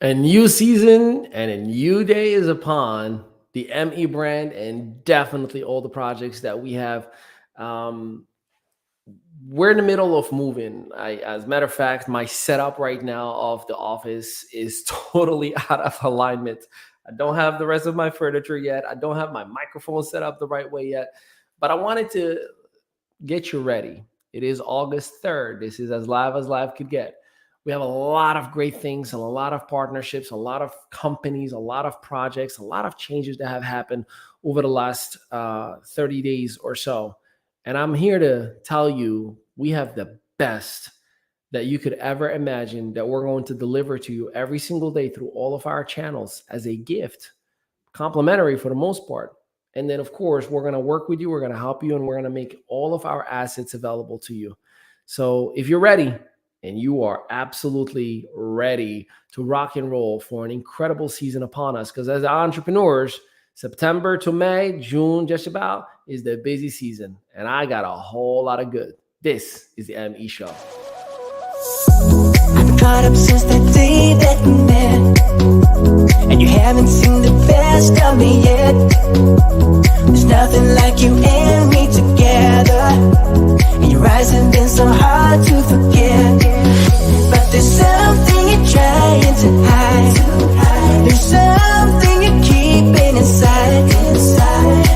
A new season and a new day is upon the ME brand and definitely all the projects that we have. Um, we're in the middle of moving. As a matter of fact, my setup right now of the office is totally out of alignment. I don't have the rest of my furniture yet. I don't have my microphone set up the right way yet. But I wanted to get you ready. It is August 3rd. This is as live could get. We have a lot of great things and a lot of partnerships, a lot of companies, a lot of projects, a lot of changes that have happened over the last 30 days or so. And I'm here to tell you we have the best that you could ever imagine that we're going to deliver to you every single day through all of our channels as a gift, complimentary for the most part. And then, of course, we're going to work with you, we're going to help you, and we're going to make all of our assets available to you. So if you're ready, and you are absolutely ready to rock and roll for an incredible season upon us, because as entrepreneurs, September to May, June, just about, is the busy season. And I got a whole lot of good. This is the ME Show. I've been caught up since the day that we met, and you haven't seen the best of me yet. There's nothing like you and me together, and your eyes have been so hard to forget. But there's something you're trying to hide, there's something you're keeping inside.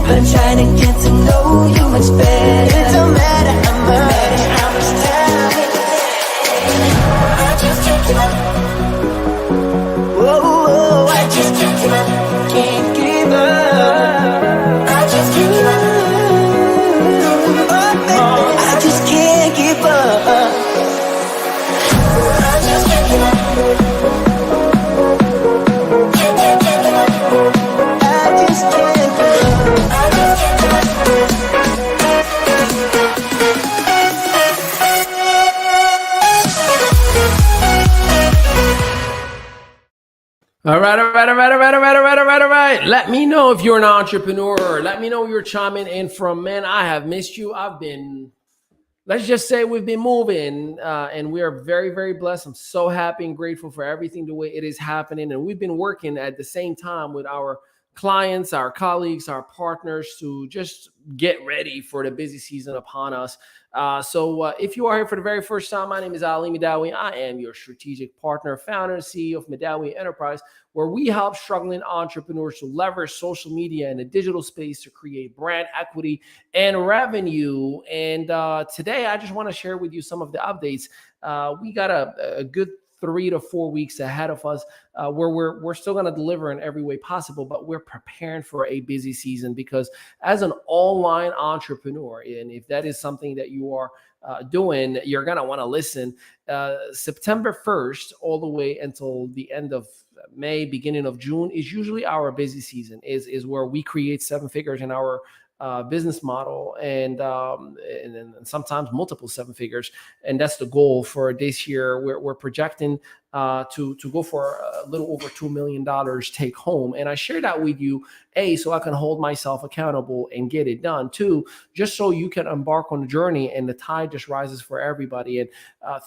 But I'm trying to get to know you much better. It don't matter how much time it takes. I just can't give up. Whoa, I just can't give up. Can't give up. I just can't give up. Oh, baby, I just can't give up. I just can't give up. Can't give up. I just can't give up. I just can't give up. All right. Let me know if you're an entrepreneur. Let me know you're chiming in from, man, I have missed you. Let's just say we've been moving, and we are very, very blessed. I'm so happy and grateful for everything the way it is happening. And we've been working at the same time with our clients, our colleagues, our partners to just get ready for the busy season upon us. So if you are here for the very first time, my name is Ali Madawi. I am your strategic partner, founder, and CEO of Madawi Enterprise, where we help struggling entrepreneurs to leverage social media and the digital space to create brand equity and revenue. And today, I just want to share with you some of the updates. We got a good 3 to 4 weeks ahead of us, where we're still going to deliver in every way possible, but we're preparing for a busy season because as an online entrepreneur, and if that is something that you are doing, you're going to want to listen. September 1st all the way until the end of May, beginning of June is usually our busy season, is where we create seven figures in our business model, and sometimes multiple seven figures, and that's the goal for this year. We're projecting to go for a little over $2 million take home, and I share that with you, so I can hold myself accountable and get it done. Two, just so you can embark on the journey and the tide just rises for everybody. And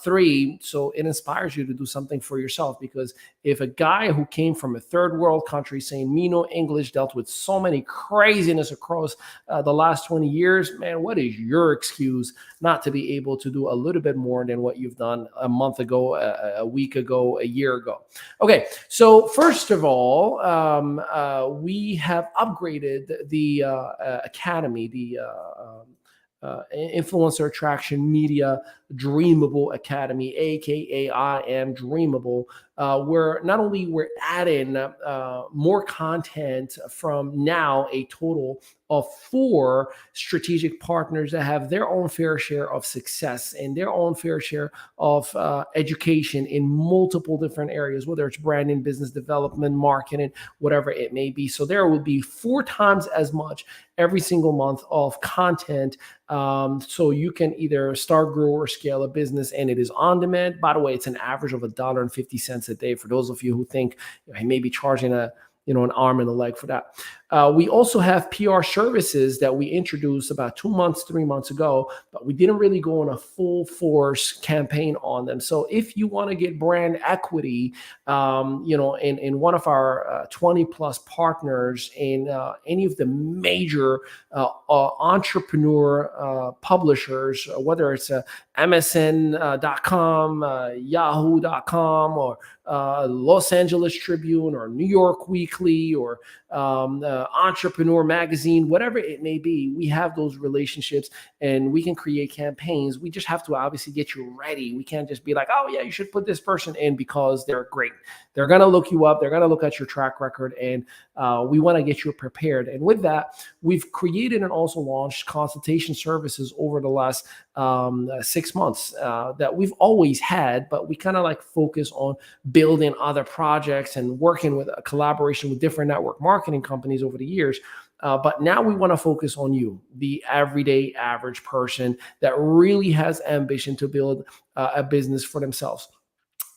three, so it inspires you to do something for yourself, because if a guy who came from a third world country saying me no English dealt with so many craziness across the last 20 years, man, what is your excuse not to be able to do a little bit more than what you've done a month ago, a week ago, a year ago? Okay, so first of all, we have upgraded the academy, the Influencer Attraction Media Dreamable Academy, aka I Am Dreamable, where not only we're adding more content from now a total of 4 strategic partners that have their own fair share of success and their own fair share of education in multiple different areas, whether it's branding, business development, marketing, whatever it may be. So there will be 4 times as much every single month of content, so you can either start, grow, or scale a business, and it is on demand. By the way, it's an average of $1.50 a day for those of you who think I may be charging an arm and a leg for that. We also have PR services that we introduced about 2 months, 3 months ago, but we didn't really go on a full force campaign on them. So if you want to get brand equity, in one of our 20 plus partners in any of the major entrepreneur publishers, whether it's MSN.com, Yahoo.com, or Los Angeles Tribune, or New York Weekly, or Entrepreneur Magazine, whatever it may be, we have those relationships and we can create campaigns. We just have to obviously get you ready. We can't just be like, oh yeah, you should put this person in because they're great. They're going to look you up. They're going to look at your track record, and we want to get you prepared. And with that, we've created and also launched consultation services over the last 6 months that we've always had, but we kind of like focus on building other projects and working with a collaboration with different network marketing companies over the years. But now we want to focus on you, the everyday average person that really has ambition to build a business for themselves.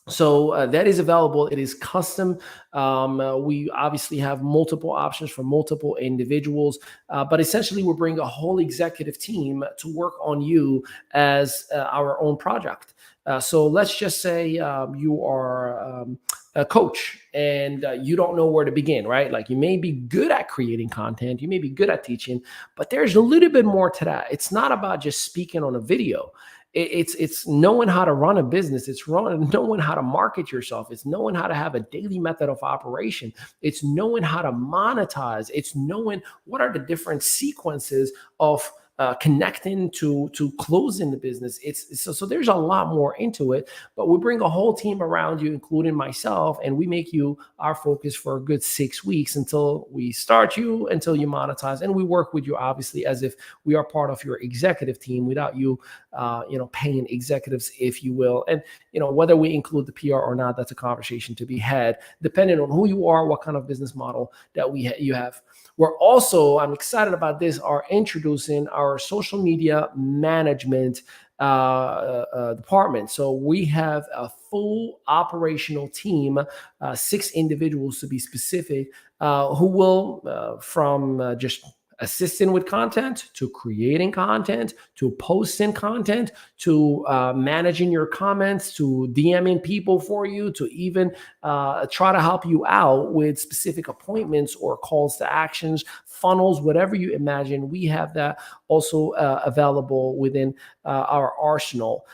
So that is available. It is custom. We obviously have multiple options for multiple individuals, but essentially we bring a whole executive team to work on you as our own project. So let's just say you are a coach and you don't know where to begin, right? Like, you may be good at creating content, you may be good at teaching, but there's a little bit more to that. It's not about just speaking on a video. It's knowing how to run a business. It's knowing how to market yourself. It's knowing how to have a daily method of operation. It's knowing how to monetize. It's knowing what are the different sequences of connecting to closing the business. So there's a lot more into it, but we bring a whole team around you, including myself, and we make you our focus for a good 6 weeks until we start you, until you monetize. And we work with you obviously as if we are part of your executive team without you, paying executives, if you will. And, whether we include the PR or not, that's a conversation to be had, depending on who you are, what kind of business model that you have. We're also, I'm excited about this, are introducing our social media management department. So we have a full operational team, 6 individuals to be specific, who will from just assisting with content, to creating content, to posting content, to managing your comments, to DMing people for you, to even try to help you out with specific appointments or calls to actions, funnels, whatever you imagine. We have that also available within our arsenal.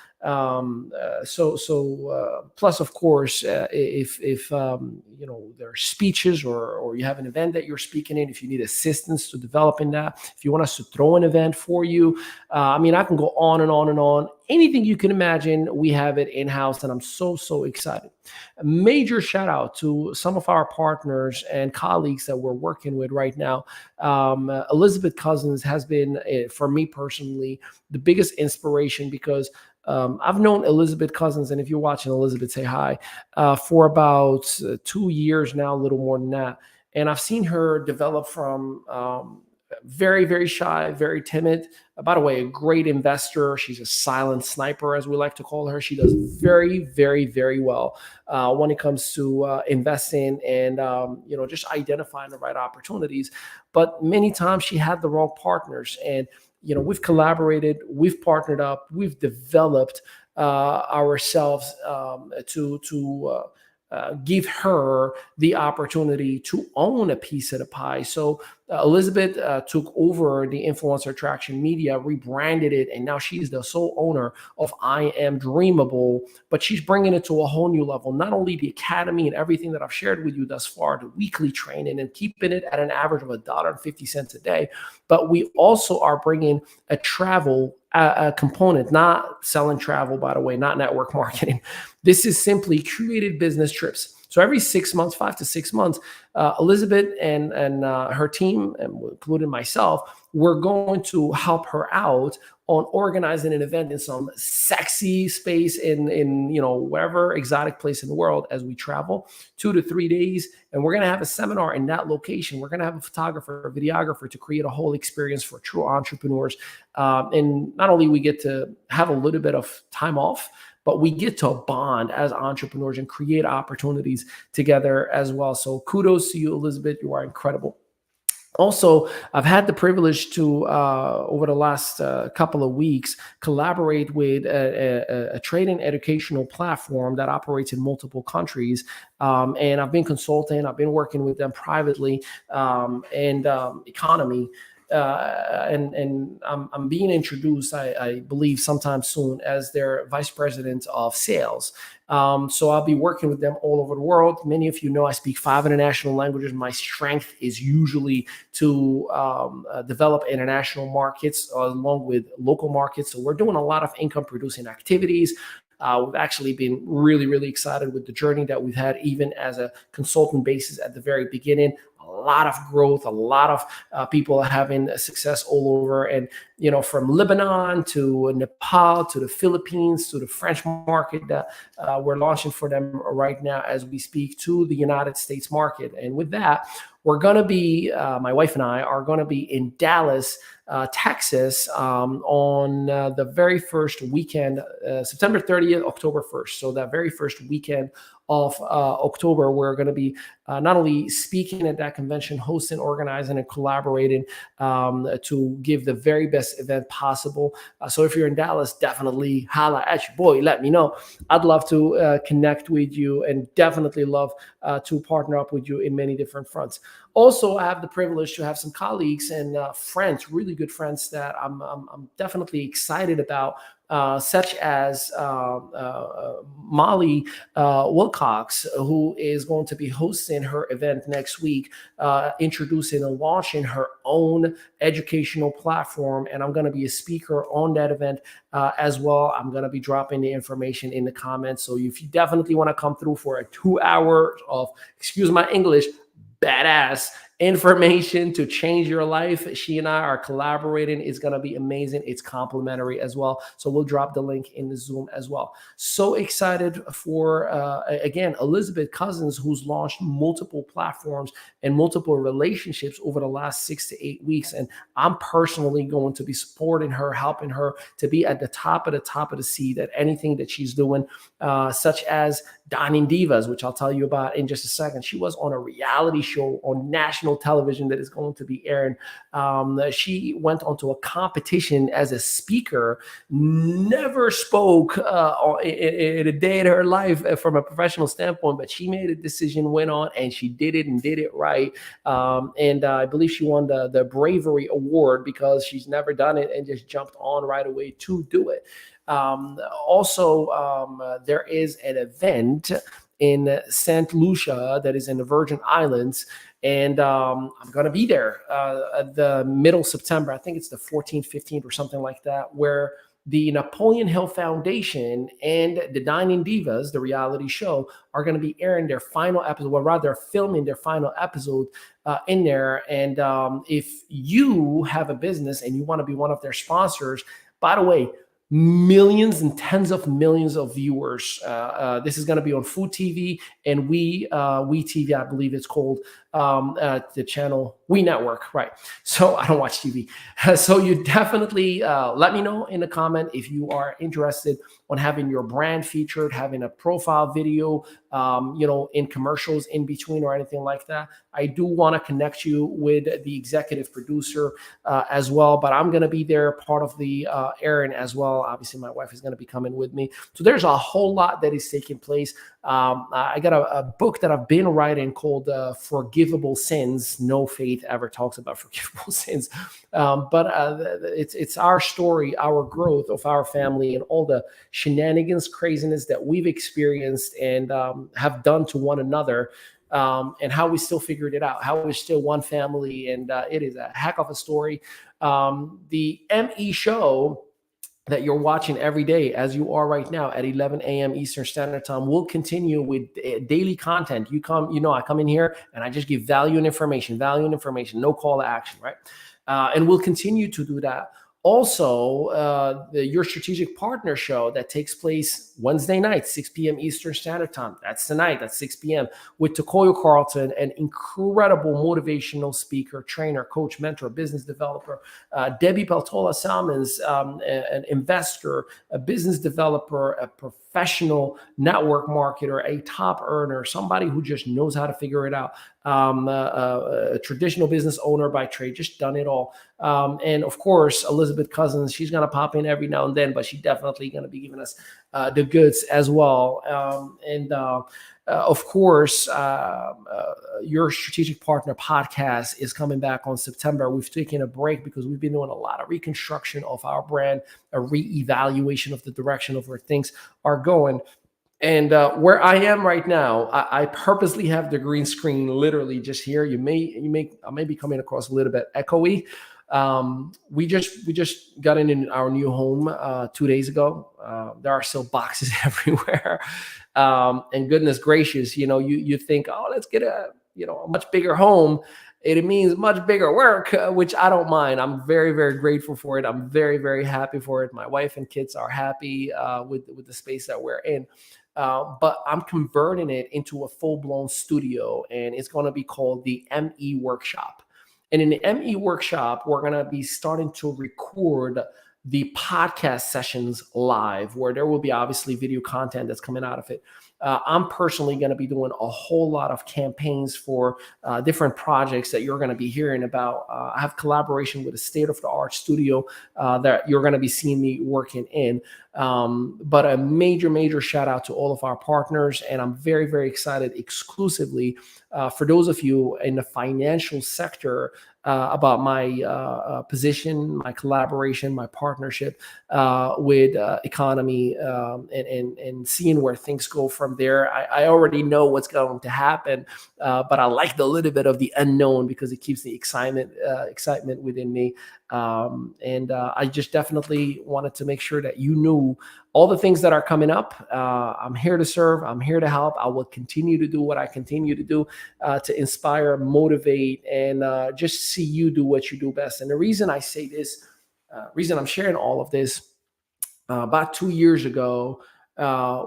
Plus, of course, if there are speeches or you have an event that you're speaking in, if you need assistance to developing that, if you want us to throw an event for you, I can go on and on and on. Anything you can imagine, we have it in-house, and I'm so excited. A major shout out to some of our partners and colleagues that we're working with right now. Elizabeth Cousins has been, for me personally, the biggest inspiration, because I've known Elizabeth Cousins, and if you're watching, Elizabeth, say hi, for about 2 years now, a little more than that. And I've seen her develop from very, very shy, very timid. By the way, a great investor. She's a silent sniper, as we like to call her. She does very, very, very well when it comes to investing and just identifying the right opportunities. But many times she had the wrong partners, and we've collaborated, we've partnered up, we've developed ourselves to give her the opportunity to own a piece of the pie. So Elizabeth took over the Influencer Attraction Media, rebranded it, and now she's the sole owner of I Am Dreamable. But she's bringing it to a whole new level. Not only the academy and everything that I've shared with you thus far, the weekly training, and keeping it at an average of $1.50 a day, but we also are bringing a travel a component, not selling travel, by the way, not network marketing. This is simply curated business trips. So every 6 months, 5 to 6 months, Elizabeth and her team, and including myself, we're going to help her out on organizing an event in some sexy space in wherever exotic place in the world as we travel 2 to 3 days. And we're going to have a seminar in that location. We're going to have a photographer, a videographer to create a whole experience for true entrepreneurs. And not only we get to have a little bit of time off, but we get to bond as entrepreneurs and create opportunities together as well. So kudos to you, Elizabeth. You are incredible. Also, I've had the privilege to, over the last couple of weeks, collaborate with a trade and educational platform that operates in multiple countries. And I've been consulting, I've been working with them privately, and economy. And I'm being introduced, I believe, sometime soon as their vice president of sales. So I'll be working with them all over the world. Many of you know I speak 5 international languages. My strength is usually to develop international markets along with local markets. So we're doing a lot of income producing activities. We've actually been really, really excited with the journey that we've had, even as a consultant basis at the very beginning. A lot of growth, a lot of people having success all over. And, from Lebanon to Nepal to the Philippines to the French market that we're launching for them right now as we speak, to the United States market. And with that, we're going to be, my wife and I are going to be in Dallas, Texas, on the very first weekend, September 30th, October 1st. So that very first weekend of October, we're going to be not only speaking at that convention, hosting, organizing, and collaborating to give the very best event possible. So if you're in Dallas, definitely holla at your boy. Let me know. I'd love to connect with you, and definitely love to partner up with you in many different fronts. Also, I have the privilege to have some colleagues and friends, really good friends that I'm definitely excited about, such as Molly Wilcox, who is going to be hosting her event next week, introducing and launching her own educational platform. And I'm going to be a speaker on that event as well. I'm going to be dropping the information in the comments. So if you definitely want to come through for a 2 hour of, excuse my English, badass information to change your life, she and I are collaborating. It's going to be amazing. It's complimentary as well. So we'll drop the link in the Zoom as well. So excited for, again, Elizabeth Cousins, who's launched multiple platforms and multiple relationships over the last 6 to 8 weeks. And I'm personally going to be supporting her, helping her to be at the top of the seed at anything that she's doing, such as Dining Divas, which I'll tell you about in just a second. She was on a reality show on national television that is going to be airing. She went onto a competition as a speaker, never spoke in a day in her life from a professional standpoint, but she made a decision, went on, and she did it and did it right. And I believe she won the Bravery Award because she's never done it and just jumped on right away to do it. Also, there is an event in St. Lucia that is in the Virgin Islands, and I'm going to be there at the middle September. I think it's the 14th, 15th or something like that, where the Napoleon Hill Foundation and the Dining Divas, the reality show, are going to be airing their final episode, or rather filming their final episode in there. And if you have a business and you want to be one of their sponsors, by the way, millions and tens of millions of viewers. This is going to be on Food TV and We TV, I believe it's called, the channel We Network, right? So I don't watch TV. So you definitely let me know in the comment if you are interested on having your brand featured, having a profile video, in commercials in between or anything like that. I do want to connect you with the executive producer as well, but I'm going to be there, part of the airing as well. Obviously, my wife is going to be coming with me. So there's a whole lot that is taking place. I got a book that I've been writing called Forgivable Sins. No faith ever talks about forgivable sins. But it's our story, our growth of our family, and all the shenanigans, craziness that we've experienced and have done to one another, and how we still figured it out, how we're still one family. And it is a heck of a story. The ME show that you're watching every day, as you are right now at 11 a.m. Eastern Standard Time, will continue with daily content. I come in here and I just give value and information, no call to action, right? And we'll continue to do that. Also, Your Strategic Partner show that takes place Wednesday night, 6 p.m. Eastern Standard Time. That's tonight at 6 p.m. with Takoyo Carlton, an incredible motivational speaker, trainer, coach, mentor, business developer. Debbie Peltola Salmons, an investor, a business developer, a professional network marketer, a top earner, somebody who just knows how to figure it out, a traditional business owner by trade, just done it all. And of course, Elizabeth Cousins, she's going to pop in every now and then, but she's definitely going to be giving us the goods as well. Of course, your strategic partner podcast is coming back on September. We've taken a break because we've been doing a lot of reconstruction of our brand, a reevaluation of the direction of where things are going. And where I am right now, I purposely have the green screen literally just here. I may be coming across a little bit echoey. We just got in our new home 2 days ago. There are still boxes everywhere, and goodness gracious, you think, oh, let's get a much bigger home. It means much bigger work, which I don't mind. I'm very, very grateful for it. I'm very, very happy for it. My wife and kids are happy with the space that we're in. But I'm converting it into a full-blown studio, and it's going to be called the ME Workshop. And in the ME Workshop, we're going to be starting to record the podcast sessions live, where there will be obviously video content that's coming out of it. I'm personally going to be doing a whole lot of campaigns for different projects that you're going to be hearing about. I have collaboration with a state-of-the-art studio that you're going to be seeing me working in. But a major, major shout out to all of our partners. And I'm very, very excited exclusively for those of you in the financial sector about my position, my collaboration, my partnership with Economy, and seeing where things go from there. I already know what's going to happen, but I like the little bit of the unknown because it keeps the excitement within me. I just definitely wanted to make sure that you knew all the things that are coming up. I'm here to serve. I'm here to help. I will continue to do what I continue to do to inspire, motivate, and just see you do what you do best. And the reason I say this, reason I'm sharing all of this, about 2 years ago,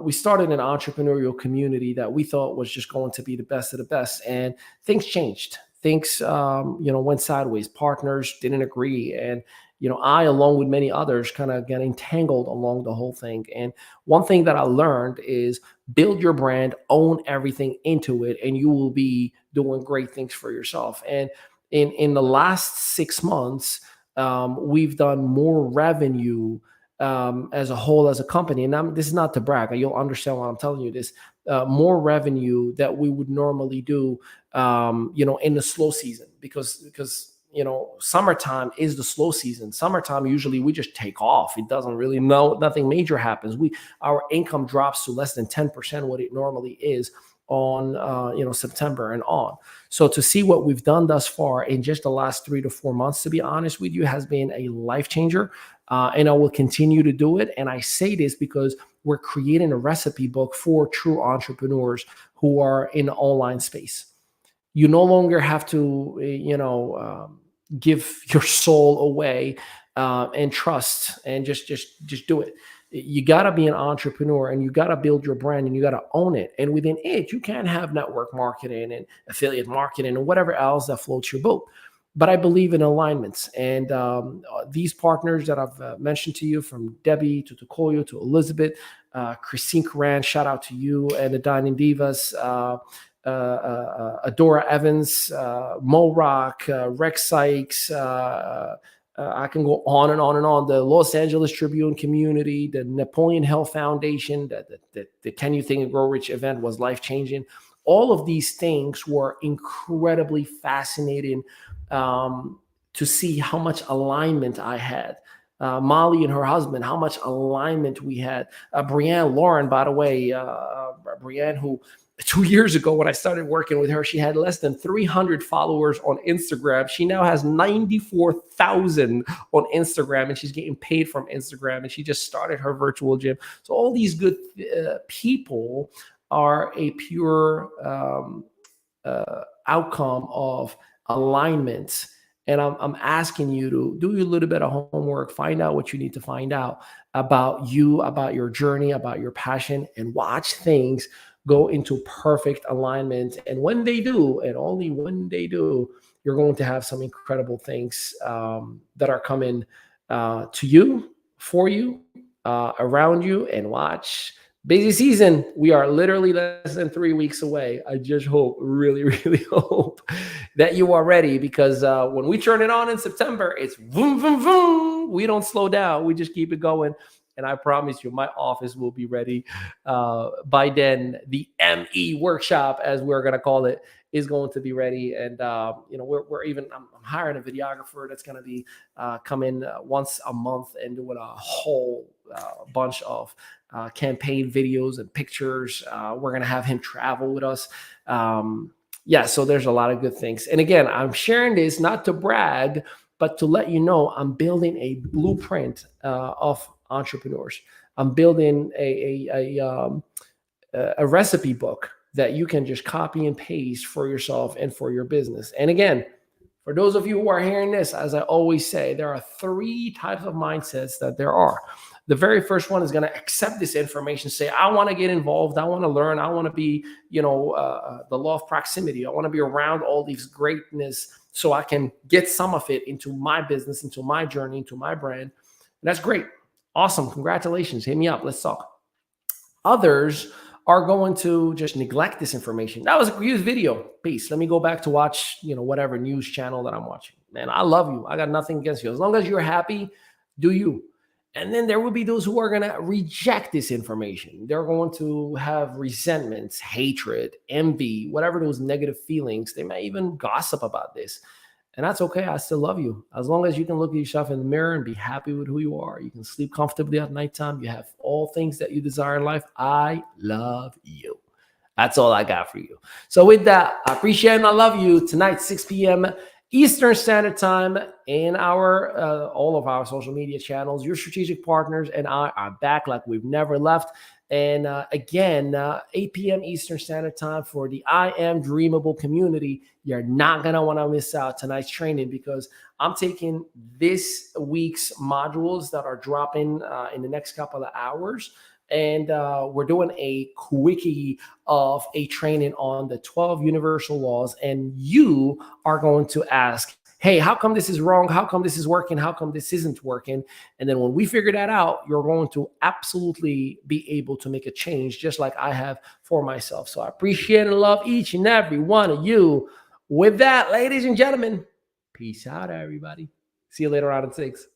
we started an entrepreneurial community that we thought was just going to be the best of the best. And things changed. Things, went sideways. Partners didn't agree. And, I, along with many others, kind of got entangled along the whole thing. And one thing that I learned is build your brand, own everything into it, and you will be doing great things for yourself. And in the last 6 months, we've done more revenue as a whole, as a company. And this is not to brag. You'll understand why I'm telling you this. More revenue that we would normally do, in the slow season, because summertime is the slow season. Summertime, usually we just take off. It doesn't really nothing major happens. Our income drops to less than 10% what it normally is on September and on. So to see what we've done thus far in just the last 3 to 4 months, to be honest with you, has been a life changer. And I will continue to do it. And I say this because we're creating a recipe book for true entrepreneurs who are in the online space. You no longer have to, give your soul away and trust and just do it. You got to be an entrepreneur, and you got to build your brand, and you got to own it. And within it, you can have network marketing and affiliate marketing and whatever else that floats your boat. But I believe in alignments. And these partners that I've mentioned to you, from Debbie to Tukoyo to Elizabeth, Christine Coran, shout out to you, and the Dining Divas, Adora Evans, Mo Rock, Rex Sykes, I can go on and on and on. The Los Angeles Tribune community, the Napoleon Hill Foundation, the Can You Think and Grow Rich event was life-changing. All of these things were incredibly fascinating to see how much alignment I had. Molly and her husband, how much alignment we had. Brianne Lauren, by the way, Brianne, who 2 years ago when I started working with her, she had less than 300 followers on Instagram. She now has 94,000 on Instagram, and she's getting paid from Instagram, and she just started her virtual gym. So all these good people are a pure outcome of alignment. And I'm asking you to do a little bit of homework, find out what you need to find out about you, about your journey, about your passion, and watch things go into perfect alignment. And when they do, and only when they do, you're going to have some incredible things that are coming to you, for you, around you, and watch. Busy season. We are literally less than 3 weeks away. I just hope, really, really hope that you are ready, because when we turn it on in September, it's boom, boom, boom. We don't slow down. We just keep it going. And I promise you, my office will be ready by then. The ME workshop, as we're going to call it, is going to be ready. And, we're even, I'm hiring a videographer that's going to be coming once a month and doing a whole bunch of campaign videos and pictures. We're going to have him travel with us. So there's a lot of good things. And again, I'm sharing this not to brag, but to let you know I'm building a blueprint of entrepreneurs. I'm building a recipe book that you can just copy and paste for yourself and for your business. And again, for those of you who are hearing this, as I always say, there are 3 types of mindsets that there are. The very first one is going to accept this information, say, I want to get involved. I want to learn. I want to be, the law of proximity. I want to be around all these greatness so I can get some of it into my business, into my journey, into my brand. And that's great. Awesome. Congratulations. Hit me up. Let's talk. Others are going to just neglect this information. That was a used video. Peace. Let me go back to watch, whatever news channel that I'm watching. Man, I love you. I got nothing against you. As long as you're happy, do you. And then there will be those who are going to reject this information. They're going to have resentments, hatred, envy, whatever those negative feelings. They may even gossip about this. And that's okay. I still love you. As long as you can look at yourself in the mirror and be happy with who you are. You can sleep comfortably at nighttime. You have all things that you desire in life. I love you. That's all I got for you. So with that, I appreciate and I love you. Tonight, 6 p.m. Eastern Standard Time in our all of our social media channels. Your strategic partners and I are back like we've never left. And again, 8 p.m. Eastern Standard Time for the I Am Dreamable community. You're not going to want to miss out tonight's training, because I'm taking this week's modules that are dropping in the next couple of hours. And we're doing a quickie of a training on the 12 universal laws. And you are going to ask, hey, how come this is wrong? How come this is working? How come this isn't working? And then when we figure that out, you're going to absolutely be able to make a change, just like I have for myself. So I appreciate and love each and every one of you. With that, ladies and gentlemen, peace out, everybody. See you later on at 6.